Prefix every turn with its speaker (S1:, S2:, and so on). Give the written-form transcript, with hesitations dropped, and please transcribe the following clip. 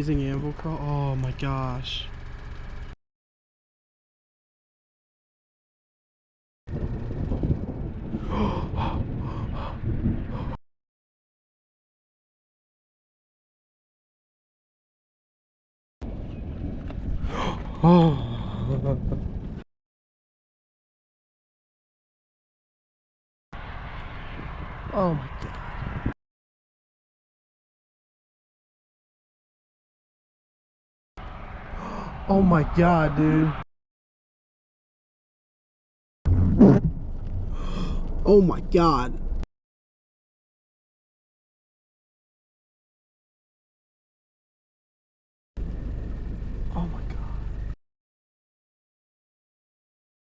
S1: amazing anvil crawl. Oh my gosh. Oh. Oh my god. Oh my god, dude. Oh my god.